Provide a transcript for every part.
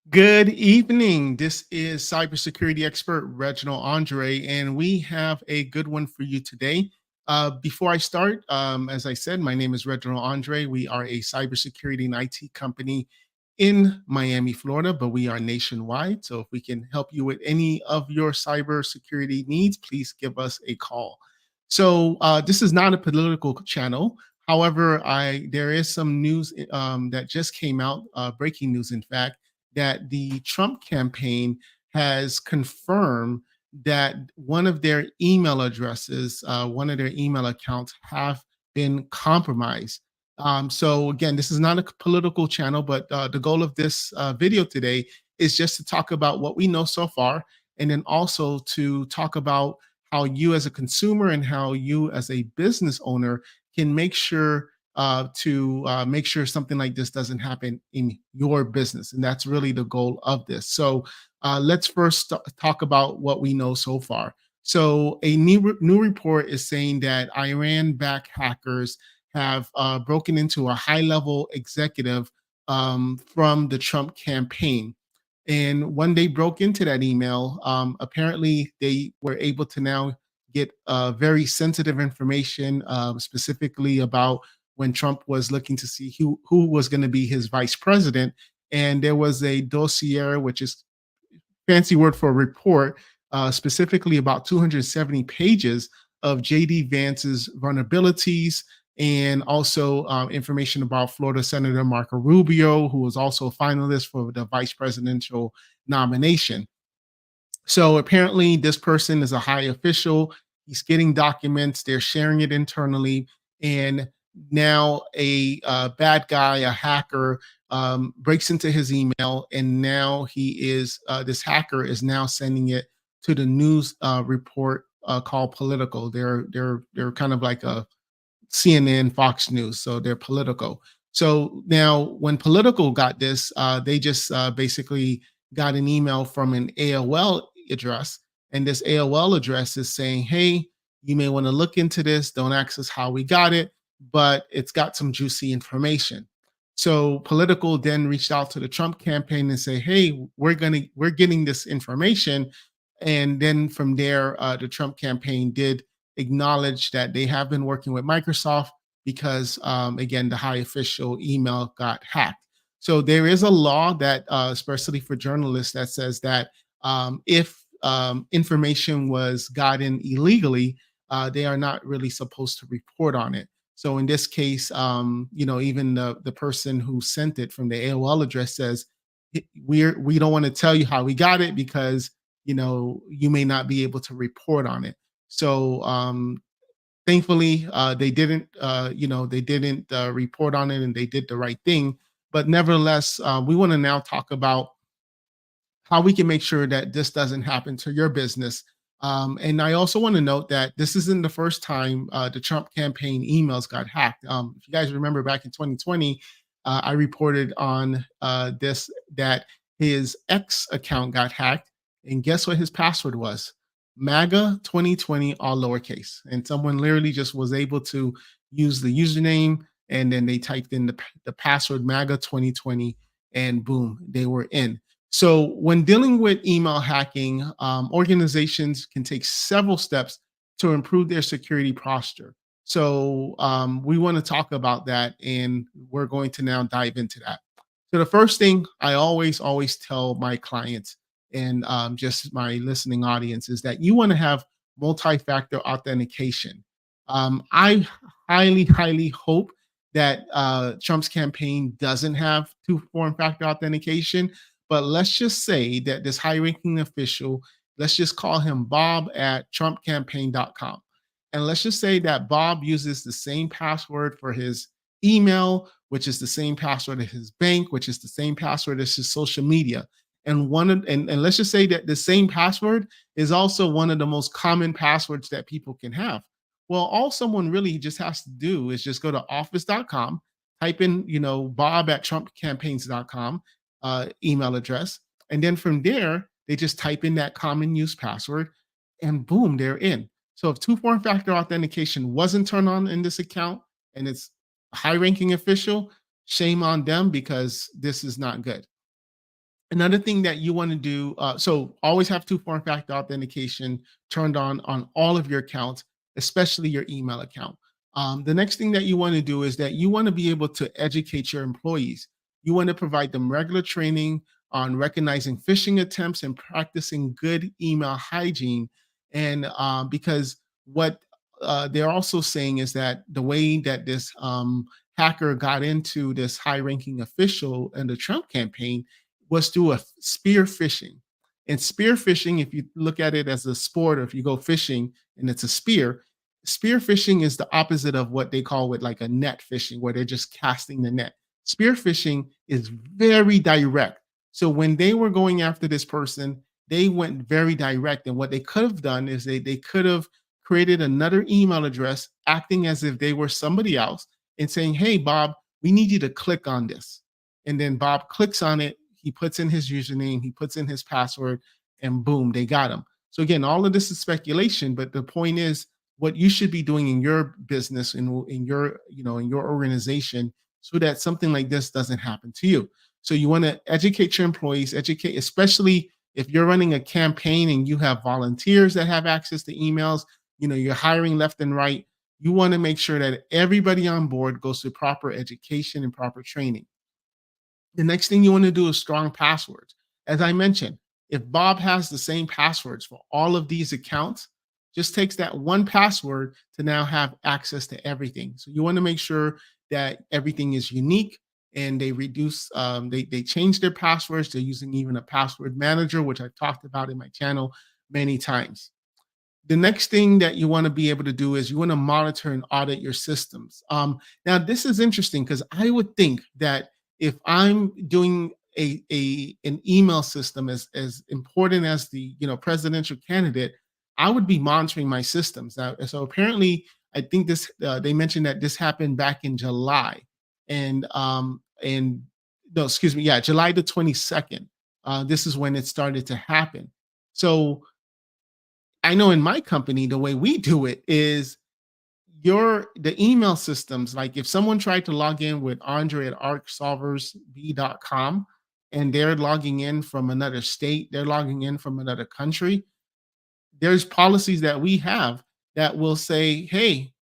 Good evening. This is cybersecurity expert Reginald Andre, and we have a good one for you today. Before I start, as I said, my name is Reginald Andre. We are a cybersecurity and IT company in Miami, Florida, but we are nationwide. So if we can help you with any of your cybersecurity needs, please give us a call. So this is not a political channel. However, I there is some news that just came out, breaking news, in fact, that the Trump campaign has confirmed that one of their email addresses, one of their email accounts, have been compromised. So again, this is not a political channel, but the goal of this video today is just to talk about what we know so far, and then also to talk about how you as a consumer and how you as a business owner can make sure something like this doesn't happen in your business. And that's really the goal of this. So let's first talk about what we know so far. So a new report is saying that Iran-backed hackers have broken into a high-level executive from the Trump campaign. And when they broke into that email, apparently they were able to now get very sensitive information, specifically about when Trump was looking to see who was going to be his vice president. And there was a dossier, which is fancy word for a report, specifically about 270 pages of JD Vance's vulnerabilities, and also information about Florida Senator Marco Rubio, who was also a finalist for the vice presidential nomination. So apparently, this person is a high official. He's getting documents. They're sharing it internally, and now a bad guy, a hacker, breaks into his email, and now this hacker is now sending it to the news report called Political. They're kind of like a CNN, Fox News, so they're political. So now, when Political got this, they just basically got an email from an AOL address, and this AOL address is saying, "Hey, you may want to look into this. Don't ask us how we got it, but it's got some juicy information." So Political then reached out to the Trump campaign and say, "Hey, we're getting this information," and then from there, the Trump campaign did acknowledge that they have been working with Microsoft because, again, the high official email got hacked. So there is a law that, especially for journalists, that says that if information was gotten illegally, they are not really supposed to report on it. So in this case, even the person who sent it from the AOL address says, we don't want to tell you how we got it because you may not be able to report on it. So thankfully, they didn't report on it, and they did the right thing. But nevertheless, we want to now talk about how we can make sure that this doesn't happen to your business. And I also want to note that this isn't the first time the Trump campaign emails got hacked. If you guys remember, back in 2020, I reported on this, that his X account got hacked, and guess what his password was? MAGA 2020, all lowercase. And someone literally just was able to use the username, and then they typed in the password MAGA 2020, and boom, they were in. So, when dealing with email hacking, organizations can take several steps to improve their security posture. So, we want to talk about that, and we're going to now dive into that. So, the first thing I always tell my clients and just my listening audience is that you want to have multi factor authentication. I highly hope that Trump's campaign doesn't have two form factor authentication, but let's just say that this high ranking official, let's just call him Bob at trumpcampaign.com. And let's just say that Bob uses the same password for his email, which is the same password as his bank, which is the same password as his social media. And let's just say that the same password is also one of the most common passwords that people can have. Well, all someone really just has to do is just go to office.com, type in, Bob at trumpcampaigns.com email address. And then from there, they just type in that common use password, and boom, they're in. So if two form factor authentication wasn't turned on in this account, and it's a high ranking official, shame on them, because this is not good. Another thing that you want to do, so always have two factor authentication turned on all of your accounts, especially your email account. The next thing that you want to do is that you want to be able to educate your employees. You want to provide them regular training on recognizing phishing attempts and practicing good email hygiene. And because what they're also saying is that the way that this hacker got into this high ranking official in the Trump campaign was through a spear fishing. And spear fishing, if you look at it as a sport, or if you go fishing and it's a spear fishing is the opposite of what they call with like a net fishing, where they're just casting the net. Spear fishing is very direct. So when they were going after this person, they went very direct. And what they could have done is they could have created another email address acting as if they were somebody else and saying, "Hey, Bob, we need you to click on this." And then Bob clicks on it, he puts in his username, he puts in his password, and boom, they got him. So again, all of this is speculation, but the point is what you should be doing in your business, in your, in your organization, so that something like this doesn't happen to you. So you want to educate your employees, educate, especially if you're running a campaign and you have volunteers that have access to emails, you're hiring left and right. You want to make sure that everybody on board goes through proper education and proper training. The next thing you want to do is strong passwords. As I mentioned, if Bob has the same passwords for all of these accounts, just takes that one password to now have access to everything. So you want to make sure that everything is unique, and they reduce, they change their passwords. They're using even a password manager, which I've talked about in my channel many times. The next thing that you want to be able to do is you want to monitor and audit your systems. Now, this is interesting because I would think that if I'm doing an email system as important as the presidential candidate, I would be monitoring my systems. Now, so apparently, I think this they mentioned that this happened back in July, and no, excuse me, yeah, July the 22nd. This is when it started to happen. So I know in my company, the way we do it is the email systems, like if someone tried to log in with Andre at arcsolversb.com and they're logging in from another state, they're logging in from another country, there's policies that we have that will say, hey,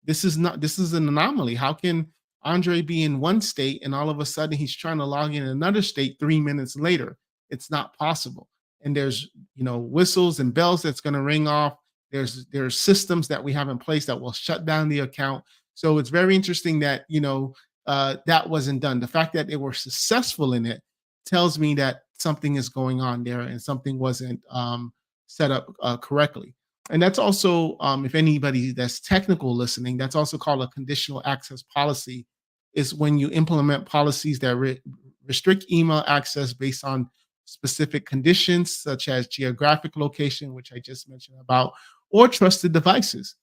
this is an anomaly. How can Andre be in one state and all of a sudden he's trying to log in another state 3 minutes later? It's not possible. And there's whistles and bells that's going to ring off. There's systems that we have in place that will shut down the account. So it's very interesting that that wasn't done. The fact that they were successful in it tells me that something is going on there and something wasn't set up correctly. And that's also, if anybody that's technical listening, that's also called a conditional access policy. Is when you implement policies that restrict email access based on specific conditions, such as geographic location, which I just mentioned about, or trusted devices.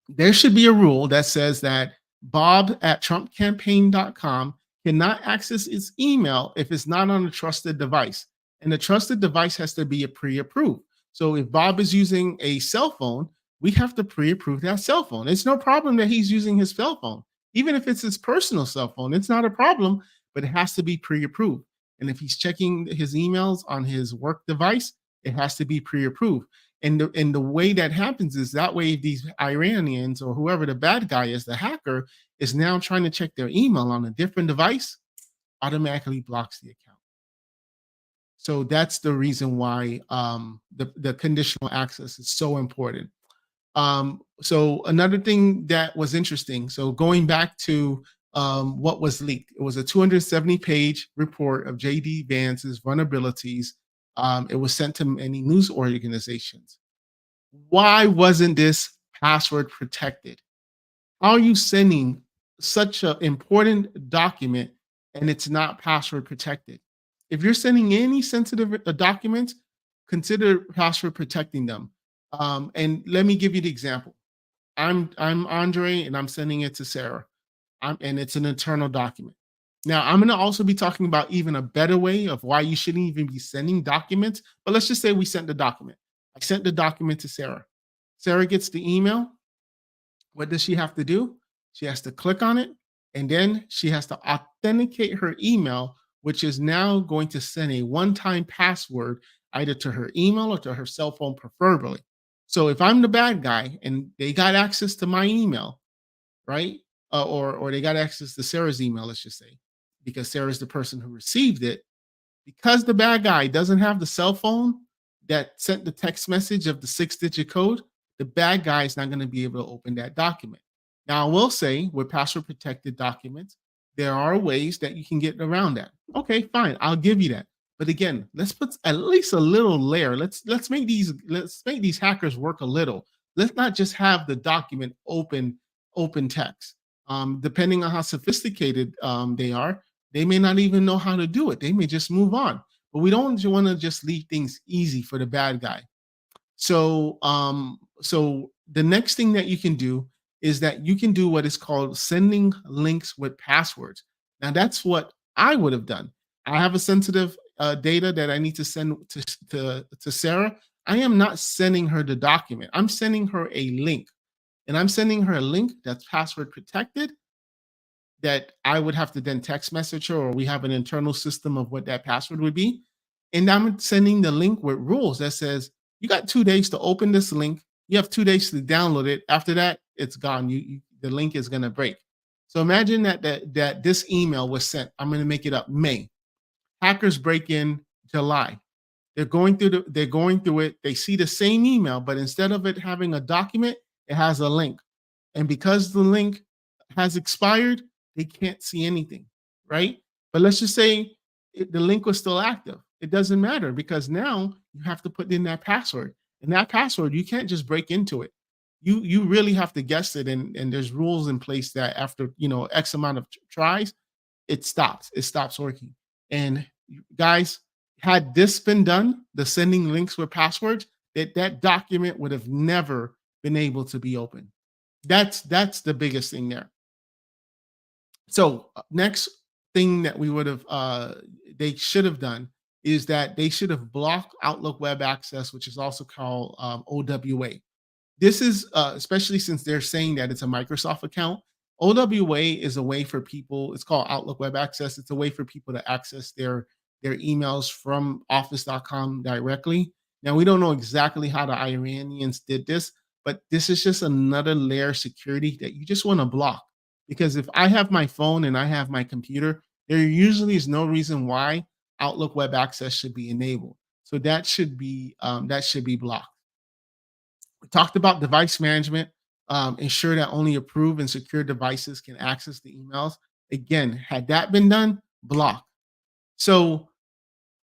There should be a rule that says that Bob at trumpcampaign.com cannot access his email if it's not on a trusted device. And the trusted device has to be a pre-approved. So if Bob is using a cell phone, we have to pre-approve that cell phone. It's no problem that he's using his cell phone. Even if it's his personal cell phone, it's not a problem, but it has to be pre-approved. And if he's checking his emails on his work device, it has to be pre-approved. And the way that happens is that way these Iranians or whoever the bad guy is, the hacker, is now trying to check their email on a different device, automatically blocks the account. So that's the reason why the conditional access is so important. So another thing that was interesting, so going back to what was leaked, it was a 270-page report of JD Vance's vulnerabilities. It was sent to many news organizations. Why wasn't this password protected? How are you sending such an important document and it's not password protected? If you're sending any sensitive documents, consider password protecting them. And let me give you the example. I'm Andre, and I'm sending it to Sarah, and it's an internal document. Now, I'm going to also be talking about even a better way of why you shouldn't even be sending documents. But let's just say we sent the document. I sent the document to Sarah. Sarah gets the email. What does she have to do? She has to click on it, and then she has to authenticate her email which is now going to send a one-time password either to her email or to her cell phone, preferably. So if I'm the bad guy and they got access to my email, right? Or they got access to Sarah's email, let's just say, because Sarah's the person who received it, because the bad guy doesn't have the cell phone that sent the text message of the 6-digit code, the bad guy is not going to be able to open that document. Now, I will say with password protected documents, there are ways that you can get around that. Okay, fine, I'll give you that. But again, let's put at least a little layer. Let's make these hackers work a little. Let's not just have the document open text. Depending on how sophisticated they are, they may not even know how to do it. They may just move on. But we don't want to just leave things easy for the bad guy. So the next thing that you can do is that you can do what is called sending links with passwords. Now that's what I would have done. I have a sensitive data that I need to send to Sarah. I am not sending her the document. I'm sending her a link, and I'm sending her a link that's password protected, that I would have to then text message her, or we have an internal system of what that password would be. And I'm sending the link with rules that says, you got 2 days to open this link. You have 2 days to download it. After that, it's gone. The link is going to break. So imagine that this email was sent. I'm going to make it up. May. Hackers break in July. They're going through it. They see the same email, but instead of it having a document, it has a link. And because the link has expired, they can't see anything, right? But let's just say the link was still active. It doesn't matter, because now you have to put in that password. And that password, you can't just break into it. You really have to guess it, and there's rules in place that after X amount of tries, it stops working. And guys, had this been done, the sending links with passwords, that document would have never been able to be opened. That's the biggest thing there. So next thing that we would have they should have done is that they should have blocked Outlook Web Access, which is also called OWA. This is especially since they're saying that it's a Microsoft account. OWA is a way for people. It's called Outlook Web Access. It's a way for people to access their emails from Office.com directly. Now we don't know exactly how the Iranians did this, but this is just another layer of security that you just want to block. Because if I have my phone and I have my computer, there usually is no reason why Outlook Web Access should be enabled. So that should be blocked. We talked about device management. Ensure that only approved and secure devices can access the emails. Again, had that been done, block. So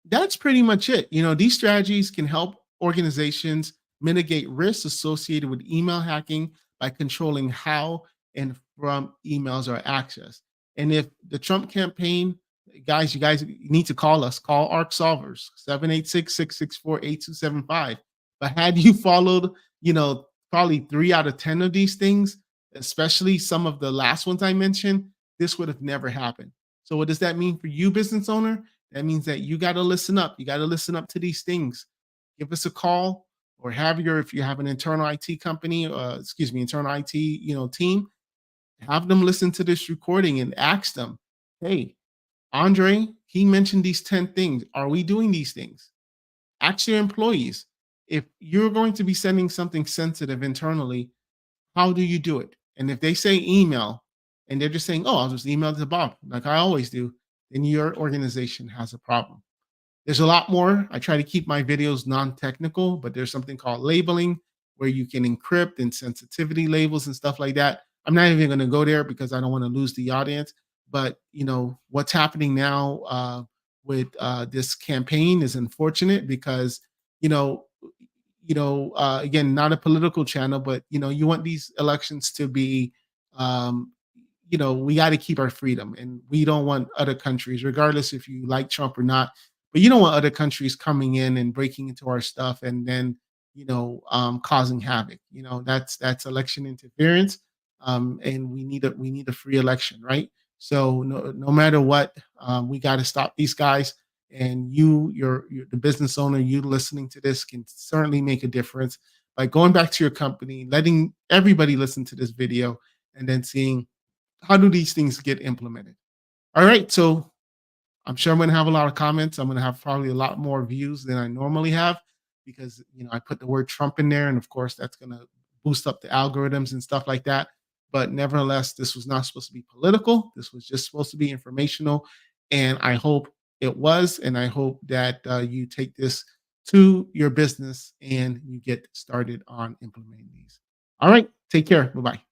that's pretty much it. These strategies can help organizations mitigate risks associated with email hacking by controlling how and from emails are accessed. And if the Trump campaign, guys, you guys need to call us. Call ARC Solvers, 786-664-8275. But had you followed, probably 3 out of 10 of these things, especially some of the last ones I mentioned, this would have never happened. So what does that mean for you, business owner? That means that you got to listen up. You got to listen up to these things. Give us a call, or if you have an internal IT company, internal IT, team, have them listen to this recording and ask them, hey, Andre, he mentioned these 10 things. Are we doing these things? Ask your employees. If you're going to be sending something sensitive internally, how do you do it? And if they say email and they're just saying, oh, I'll just email to Bob, like I always do, then your organization has a problem. There's a lot more. I try to keep my videos non-technical, but there's something called labeling, where you can encrypt and sensitivity labels and stuff like that. I'm not even going to go there because I don't want to lose the audience. But what's happening now with this campaign is unfortunate, because you know again, not a political channel, but you want these elections to be um, we got to keep our freedom, and we don't want other countries, regardless if you like Trump or not, but you don't want other countries coming in and breaking into our stuff and then causing havoc. That's election interference, and we need a free election, right? So no matter what, we got to stop these guys. And you're the business owner, you listening to this can certainly make a difference by going back to your company, letting everybody listen to this video, and then seeing how do these things get implemented. All right, so I'm sure I'm going to have a lot of comments. I'm going to have probably a lot more views than I normally have because I put the word Trump in there, and of course that's going to boost up the algorithms and stuff like that. But nevertheless, this was not supposed to be political. This was just supposed to be informational, and I hope it was, and I hope that you take this to your business and you get started on implementing these. All right, take care. Bye bye.